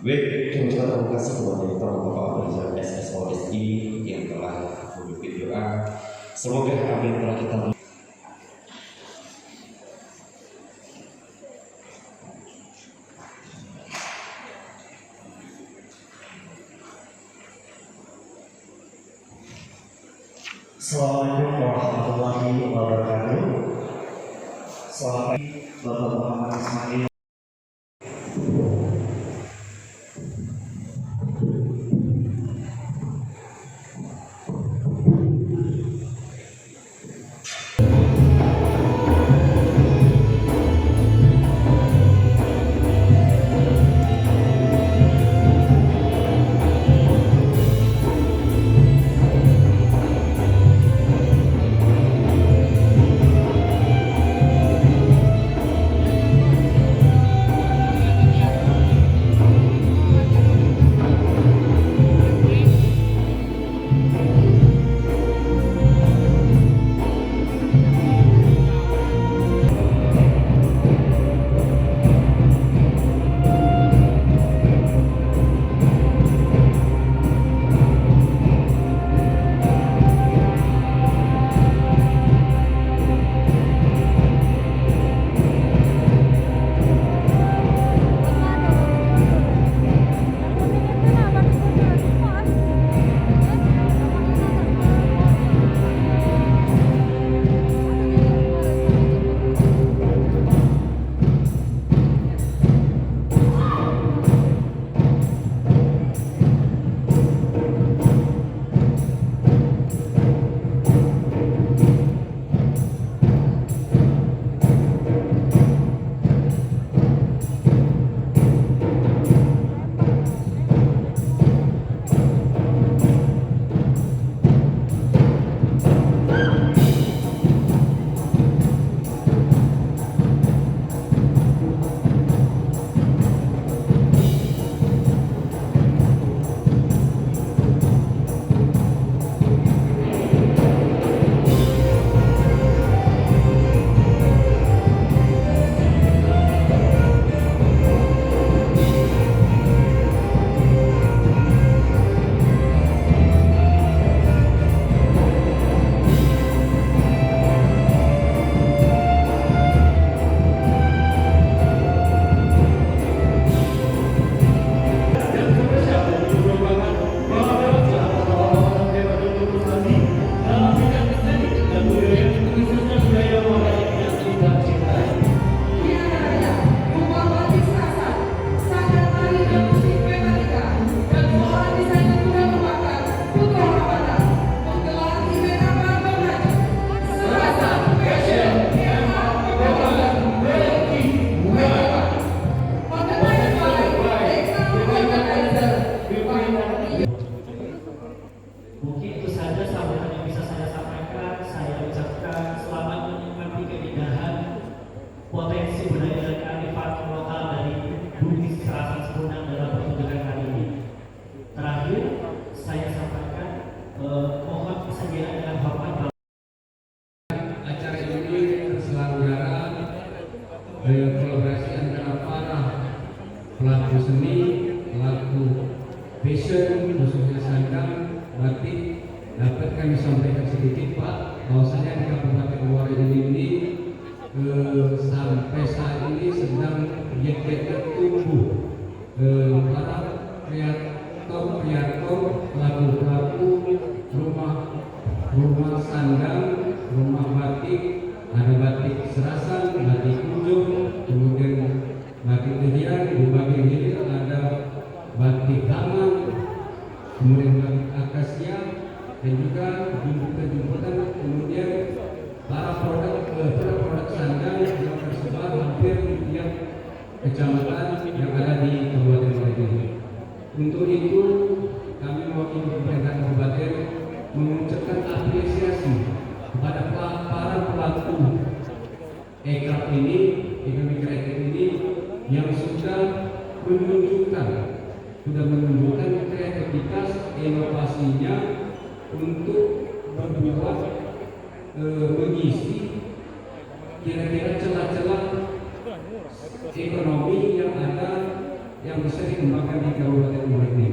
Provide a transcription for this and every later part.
Baik, terima kasih kepada Bapak Pengajar SSOSI yang telah memimpin doa. Semoga apa yang telah kita Assalamualaikum warahmatullahi wabarakatuh. Selamat pagi Bapak Muhammad Ismail. Mungkin itu saja sambutan yang bisa saya sampaikan. Saya ucapkan selamat menikmati keindahan potensi budaya dan kearifan lokal dari Bumi Serasan Sempurna dalam pertunjukan kali ini. Terakhir, saya sampaikan mohon persediaan dengan hormat. Acara ini terselenggara kolaborasi antara para pelaku seni, pelaku fashion, khususnya sandang, batik. Dapat kami sampaikan sedikit Pak, bahwasanya di Kabupaten Muarajambi ini sampai saat ini sedang giat-giat tumbuh para kreator, pelaku rumah sandang, rumah batik, ada batik Serasan, batik Kunjung, kemudian batik Tehian, di bagian hilir ada batik Hamam, kemudian batik Akasia, dan juga jumputan kemudian para produk sandang yang tersebar hampir di tiap kecamatan yang ada di Kabupaten Muarajambi. Untuk itu kami mewakili pemerintah kabupaten mengucapkan apresiasi kepada para pelaku ekraf ini, ekonomi kreatif ini yang sudah menunjukkan kreativitas inovasinya untuk membuat mengisi kira-kira celah-celah ekonomi yang ada yang bisa dikembangkan di Kabupaten Muara ini.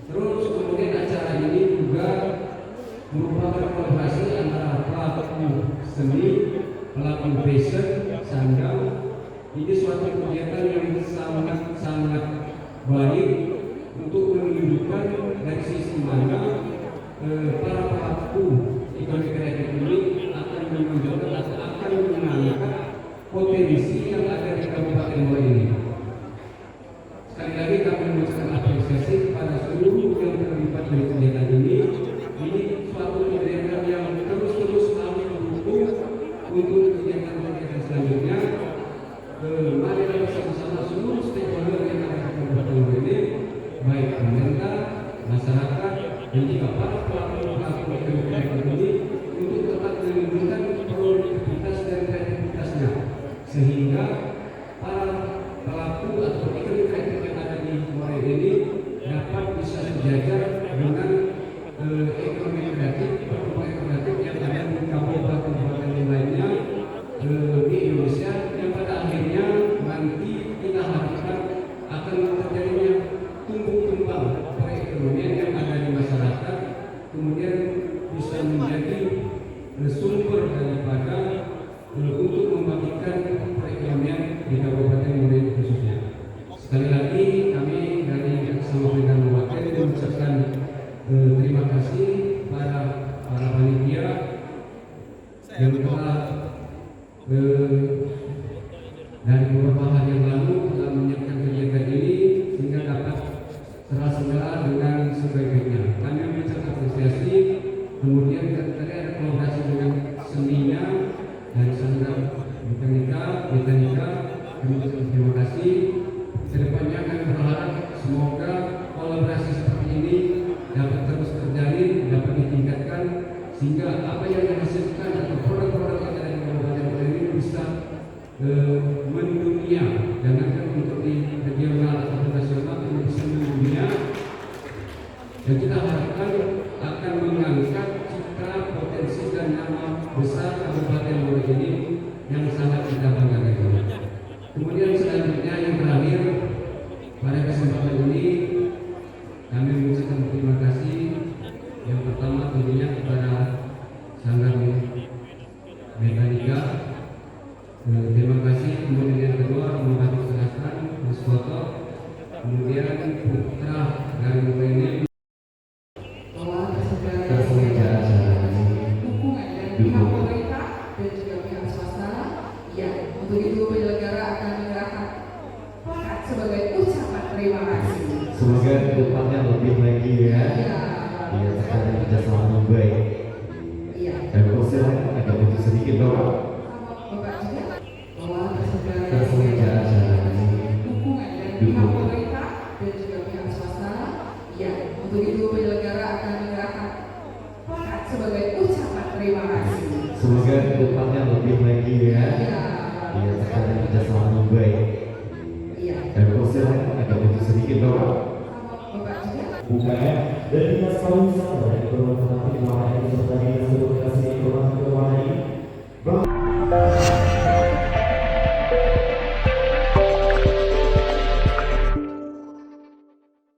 Terus kemudian acara ini juga merupakan kolaborasi antara pelaku seni, pelaku fashion, sandang. Ini suatu kegiatan yang sangat baik untuk menunjukkan dari sisi mana para pelaku ekonomi kreatif ini akan menunjukkan atau akan mengangkat potensi yang ada di Kabupaten Muara ini. Sekali lagi kami mengucapkan apresiasi kepada seluruh yang terlibat dari kegiatan ini. Ini suatu kegiatan yang terus kami mendukung untuk kegiatan-kegiatan selanjutnya. Mari kita bersama-sama seluruh stakeholder yang ada di Kabupaten Muara ini, baik pemerintah, masyarakat, dan juga para pelaku ekonomi kreatif ini untuk tetap menunjukkan produktivitas dan kreativitasnya, sehingga para pelaku atau ekonomi kreatif yang ada di Muara ini dapat bisa sejajar dengan ekonomi kreatif, perkembangan kreatif yang ada di kabupaten-kabupaten lainnya di Indonesia, yang pada akhirnya nanti kita harapkan akan terjadinya tumbuh kembang perekonomian yang ada di masyarakat, kemudian bisa menjadi sumber daripada untuk membangkitkan perekonomian di Kabupaten Muara ini khususnya. Sekali lagi kami dari Bersama Pendidikan Kabupaten mengucapkan terima kasih para panitia yang telah dari beberapa hari yang lalu telah menyiapkan kegiatan ini sehingga dapat terlaksana dengan sebaik-baiknya. Kami mengucapkan apresiasi. Kemudian tadi ada kolaborasi dengan seninya dari sandang mekanika. Kami mengucapkan terima kasih. Kedepannya kami berharap semoga kolaborasi seperti ini dapat terus terjalin, dapat ditingkatkan, sehingga apa yang dihasilkan atau produk-produk yang ada di Kabupaten ini bisa mendunia, jangankan untuk di regional atau nasional, ini bisa mendunia. Dan kita harapkan akan mengangkat citra, potensi dan nama besar Kabupaten Muara ini yang sangat kita banggakan. Kemudian selanjutnya yang terakhir, pada kesempatan ini kami mengucapkan terima kasih yang pertama tentunya kepada Sanggar Mekanika. Terima kasih. Kemudian yang kedua Muhammad Selatan, Mas Foto, kemudian putra dari ini dukungan dari pihak pemerintah dan juga pihak swasta. Ya, untuk itu penyelenggara akan menyerahkan plakat sebagai ucapan terima kasih. Semoga depannya lebih lagi ya. Iya, terkait kerjasama yang baik. Iya. Dan kursilah agak maju sedikit dong. Bapak juga bahwa tersedia dukungan dari pihak pemerintah dan juga pihak swasta. Ya, untuk itu penyelenggara akan menyerahkan plakat sebagai ucapan terima kasih. Semoga depannya lebih lagi ya. Iya, terkait kerjasama yang baik. Iya. Dan kursilah agak maju sedikit dong. Bapak juga UKM dari Dinas Pariwisata dan Ekonomi Kreatif Muara Enim serta Dinas